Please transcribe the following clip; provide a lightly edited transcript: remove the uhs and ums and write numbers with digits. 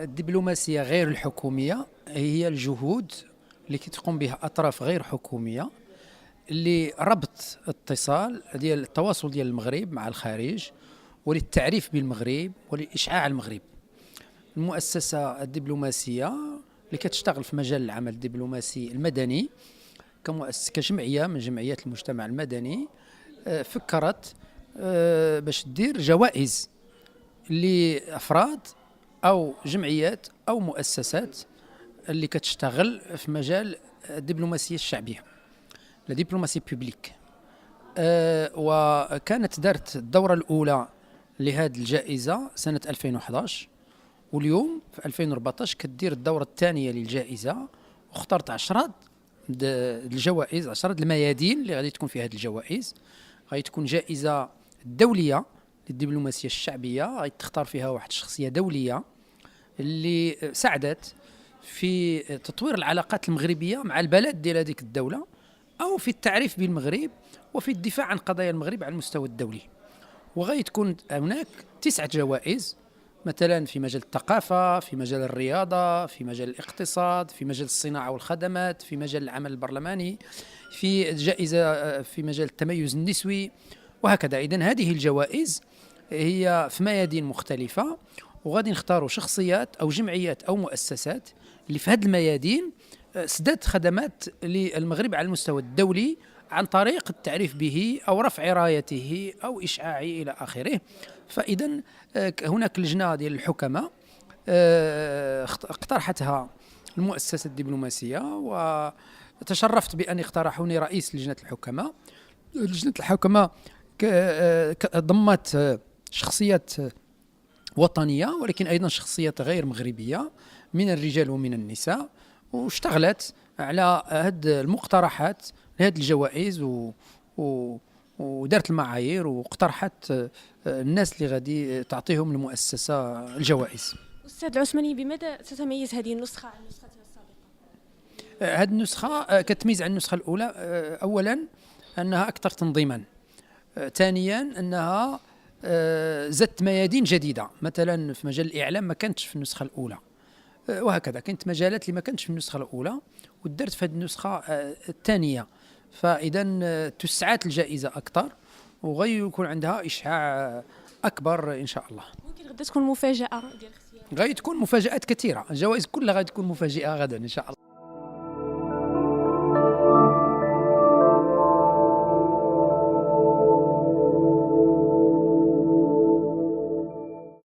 الدبلوماسية غير الحكومية هي الجهود اللي تقوم بها أطراف غير حكومية لربط اتصال ديال التواصل ديال المغرب مع الخارج، وللتعريف بالمغرب ولإشعاع المغرب. المؤسسة الدبلوماسية اللي كتشتغل في مجال العمل الدبلوماسي المدني كجمعية من جمعيات المجتمع المدني، فكرت باش دير جوائز لأفراد أو جمعيات أو مؤسسات اللي كتشتغل في مجال الدبلوماسية الشعبية، لا دبلوماسي بوبليك. وكانت دارت الدورة الأولى لهذه الجائزة سنة 2011، واليوم في 2014 كتدير الدورة الثانية للجائزة، واخترت 10 الجوائز، 10 الميادين اللي غادي تكون في هذه الجوائز. غادي تكون جائزة دولية للدبلوماسية الشعبية، غادي تختار فيها واحد الشخصية دولية اللي ساعدت في تطوير العلاقات المغربية مع البلد ديال هذيك الدولة، أو في التعريف بالمغرب وفي الدفاع عن قضايا المغرب على المستوى الدولي. وغادي تكون هناك 9 جوائز، مثلا في مجال الثقافة، في مجال الرياضة، في مجال الاقتصاد، في مجال الصناعة والخدمات، في مجال العمل البرلماني، في جائزة في مجال التميز النسوي، وهكذا. إذن هذه الجوائز هي في ميادين مختلفة، وغادي نختاروا شخصيات أو جمعيات أو مؤسسات اللي في هذه الميادين سدت خدمات للمغرب على المستوى الدولي عن طريق التعريف به أو رفع رايته أو إشعاعه إلى آخره. فإذا هناك لجنة ديال الحكماء اقترحتها المؤسسة الدبلوماسية، وتشرفت بأن اقترحوني رئيس لجنة الحكماء. لجنة الحكماء ضمت شخصيات وطنية، ولكن أيضا شخصيات غير مغربية من الرجال ومن النساء، واشتغلت على هذه المقترحات لهذه الجوائز ودارت المعايير، واقترحت الناس اللي غادي تعطيهم المؤسسة الجوائز. أستاذ العثماني، بماذا تتميز هذه النسخة عن نسختها السابقة؟ هذه النسخة كتميز عن النسخة الأولى أولا أنها أكثر تنظيما، ثانيا أنها زدت ميادين جديدة، مثلا في مجال الإعلام ما كانتش في النسخة الأولى، وهكذا كانت مجالات اللي ما كانتش في النسخة الأولى ودرت في هذه النسخة الثانية. فإذا توسعات الجائزة أكثر، وغيكون عندها إشعاع أكبر إن شاء الله. ممكن غدا تكون مفاجأة ديال الاختيار؟ غادي تكون مفاجآت كثيرة، الجوائز كلها غادي تكون مفاجئة غدا إن شاء الله.